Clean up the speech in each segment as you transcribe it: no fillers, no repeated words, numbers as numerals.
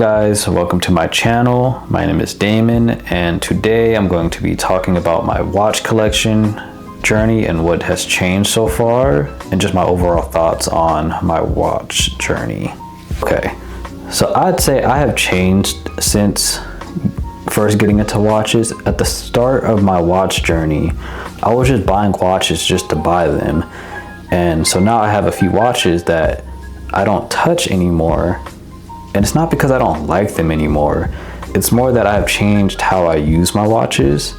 Guys, welcome to my channel. My name is Damon, and today I'm going to be talking about my watch collection journey and what has changed so far, and just my overall thoughts on my watch journey. Okay, so I'd say I have changed since first getting into watches. At the start of my watch journey, I was just buying watches just to buy them, and so now I have a few watches that I don't touch anymore. And it's not because I don't like them anymore. It's more that I've changed how I use my watches.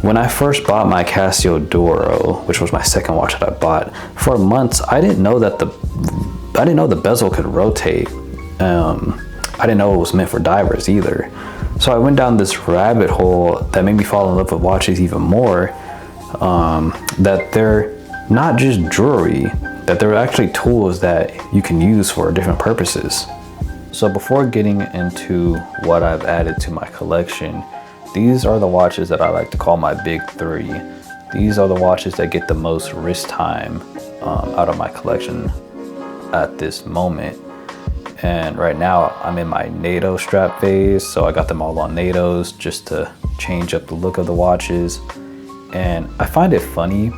When I first bought my Casio Doro, which was my second watch that I bought, for months I didn't know that the bezel could rotate. I didn't know it was meant for divers either. So I went down this rabbit hole that made me fall in love with watches even more. That they're not just jewelry, that they're actually tools that you can use for different purposes. So before getting into what I've added to my collection, these are the watches that I like to call my big three. These are the watches that get the most wrist time out of my collection at this moment. And right now I'm in my NATO strap phase, so I got them all on NATOs just to change up the look of the watches. And I find it funny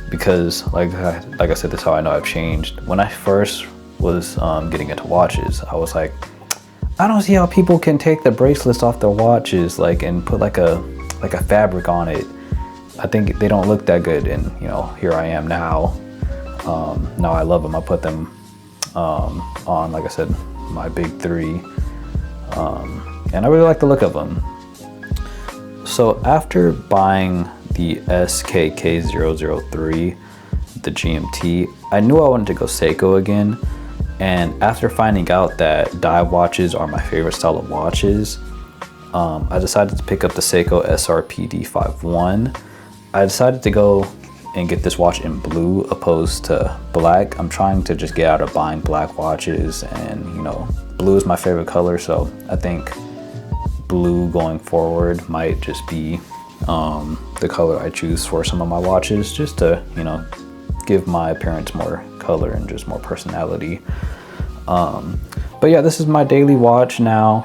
because like I said, that's how I know I've changed. When I first was getting into watches, I was like, I don't see how people can take the bracelets off their watches and put like a fabric on it. I think they don't look that good, and here I am now. Now I love them. I put them on, like I said, my big three, and I really like the look of them. So after buying the SKK003, the GMT, I knew I wanted to go Seiko again. And after finding out that dive watches are my favorite style of watches, I decided to pick up the Seiko SRPD51. I decided to go and get this watch in blue opposed to black. I'm trying to just get out of buying black watches, and blue is my favorite color, so I think blue going forward might just be the color I choose for some of my watches, just to give my appearance more color and just more personality. But yeah, this is my daily watch now.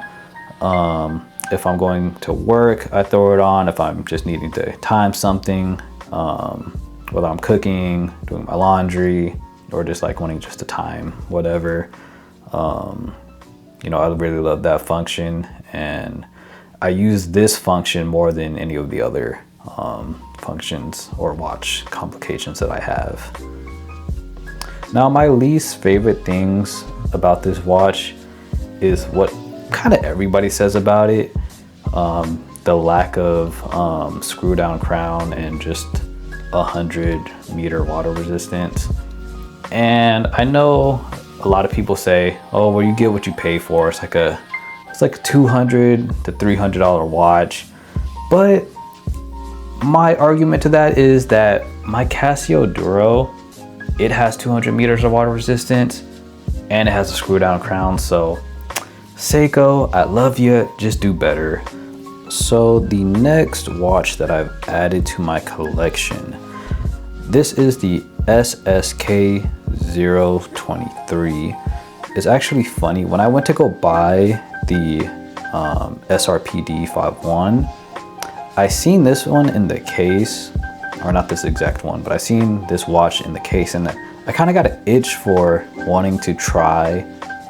If I'm going to work, I throw it on. If I'm just needing to time something, whether I'm cooking, doing my laundry, or just wanting just to time whatever, I really love that function, and I use this function more than any of the other functions or watch complications that I have. Now, my least favorite things about this watch is what kind of everybody says about it. The lack of screw down crown and just 100-meter water resistance. And I know a lot of people say, oh, well, you get what you pay for. It's like a $200 to $300 watch. But my argument to that is that my Casio Doro, it has 200 meters of water resistance, and it has a screw down crown. So Seiko, I love you, just do better. So the next watch that I've added to my collection, this is the SSK023. It's actually funny, when I went to go buy the SRPD51, I seen this one in the case, or not this exact one, but I seen this watch in the case, and I kind of got an itch for wanting to try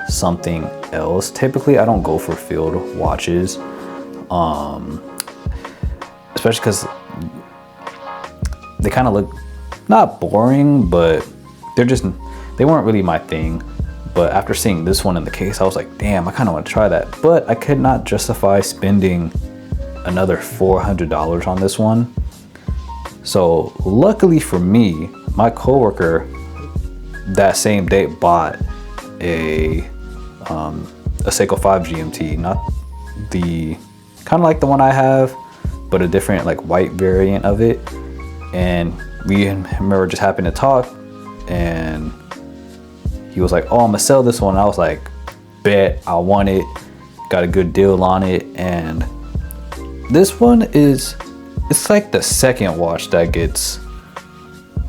something else. Typically, I don't go for field watches, especially because they kind of look not boring, but they weren't really my thing. But after seeing this one in the case, I was like, damn, I kind of want to try that. But I could not justify spending another $400 on this one. So luckily for me, my coworker that same day bought a Seiko 5 GMT, not the kind of like the one I have, but a different white variant of it. And we remember just happened to talk, and he was like, oh, I'm gonna sell this one. And I was like, bet, I want it, got a good deal on it. And this one it's like the second watch that gets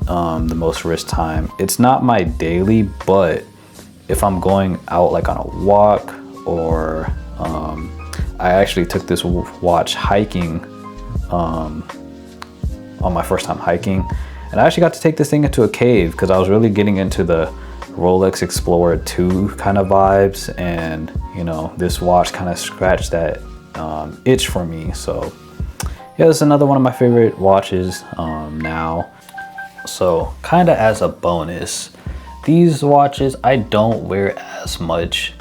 the most wrist time. It's not my daily, but if I'm going out on a walk or I actually took this watch hiking on my first time hiking, and I actually got to take this thing into a cave because I was really getting into the Rolex Explorer 2 kind of vibes, and you know, this watch kind of scratched that itch for me. So yeah, it's another one of my favorite watches now. So kind of as a bonus, these watches I don't wear as much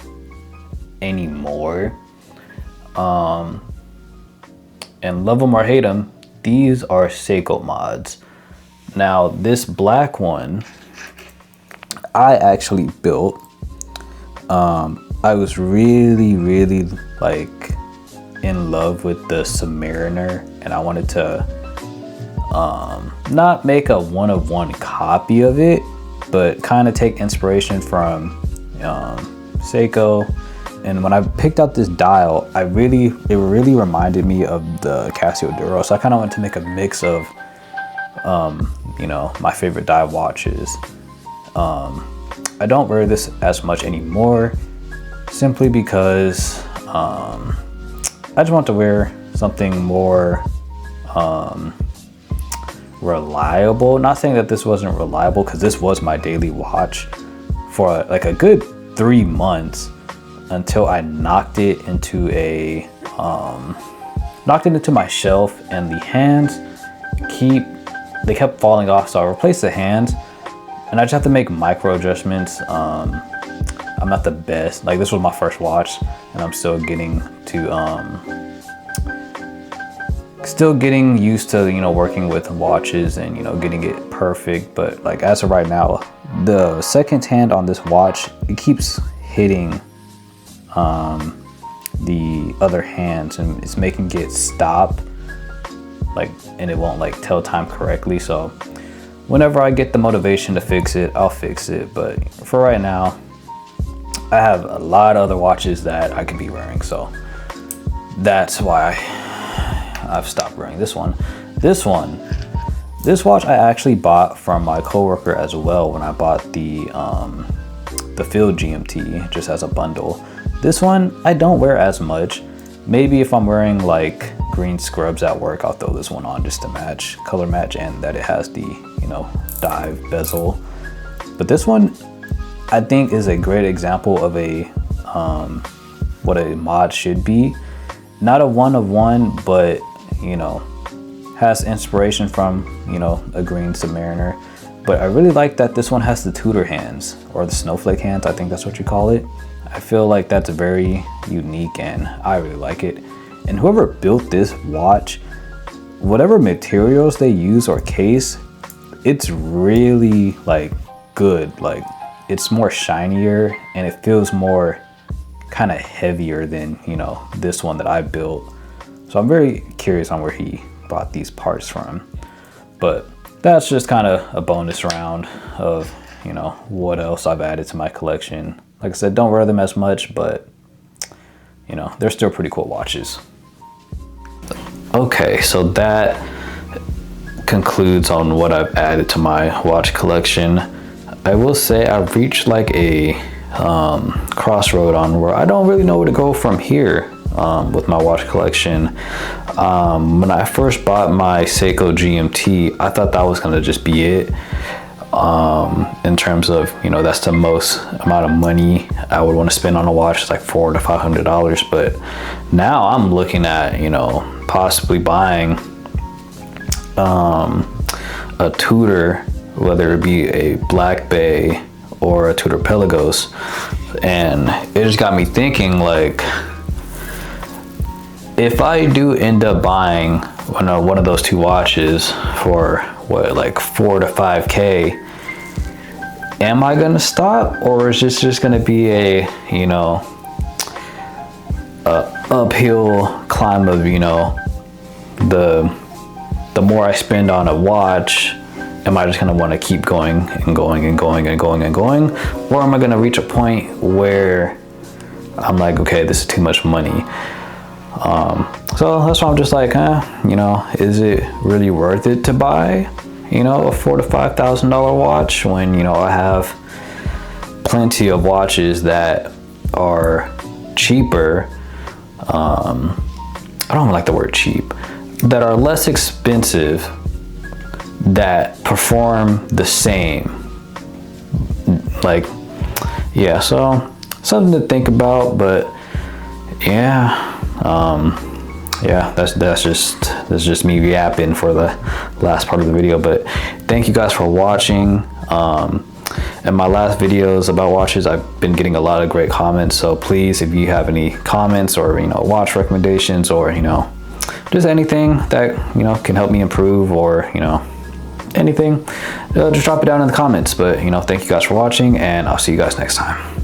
anymore, and love them or hate them, these are Seiko mods. Now this black one I actually built. I was really like in love with the Submariner, and I wanted to not make a one-of-one copy of it, but kind of take inspiration from Seiko. And when I picked out this dial, it really reminded me of the Casio Duro. So I kind of wanted to make a mix of you know, my favorite dial watches. I don't wear this as much anymore, simply because I just want to wear something more reliable. Not saying that this wasn't reliable, because this was my daily watch for like a good 3 months, until I knocked it into my shelf, and the hands kept falling off. So I replaced the hands, and I just have to make micro adjustments. I'm not the best. Like, this was my first watch, and I'm still getting used to, you know, working with watches and, you know, getting it perfect. But like, as of right now, the second hand on this watch, it keeps hitting the other hands, and it's making it stop, like, and it won't like tell time correctly. So whenever I get the motivation to fix it, I'll fix it. But for right now, I have a lot of other watches that I can be wearing, so that's why I've stopped wearing this one. This watch I actually bought from my coworker as well when I bought the Field GMT, just as a bundle. This one I don't wear as much. Maybe if I'm wearing like green scrubs at work, I'll throw this one on just to color match, and that it has the, you know, dive bezel. But this one I think is a great example of what a mod should be. Not a one-of-one, but, you know, has inspiration from, you know, a green Submariner. But I really like that this one has the Tudor hands, or the snowflake hands, I think that's what you call it. I feel like that's very unique, and I really like it. And whoever built this watch, whatever materials they use or case, it's really like good. Like, it's more shinier, and it feels more kind of heavier than, you know, this one that I built. So I'm very curious on where he bought these parts from. But that's just kind of a bonus round of, you know, what else I've added to my collection. Like I said, don't wear them as much, but, you know, they're still pretty cool watches. Okay, so that concludes on what I've added to my watch collection. I will say I've reached like a crossroad on where I don't really know where to go from here with my watch collection. When I first bought my Seiko GMT, I thought that was gonna just be it. In terms of, you know, that's the most amount of money I would want to spend on a watch. It's like $400 to $500. But now I'm looking at, you know, possibly buying a Tudor, whether it be a Black Bay or a Tudor Pelagos. And it just got me thinking, like, if I do end up buying one of those two watches for what, like $4 to $5K, am I gonna stop, or is this just gonna be a, you know, a uphill climb of, you know, the more I spend on a watch, am I just gonna want to keep going and going and going and going and going, or am I gonna reach a point where I'm like, okay, this is too much money? So that's why I'm just like, you know, is it really worth it to buy, you know, a $4,000 to $5,000 watch when, you know, I have plenty of watches that are cheaper, I don't like the word cheap, that are less expensive, that perform the same. Like, yeah, so something to think about. But yeah, yeah, that's just me yapping for the last part of the video. But thank you guys for watching. In my last videos about watches, I've been getting a lot of great comments, so please, if you have any comments or watch recommendations, or just anything that can help me improve, or anything, just drop it down in the comments. But thank you guys for watching, and I'll see you guys next time.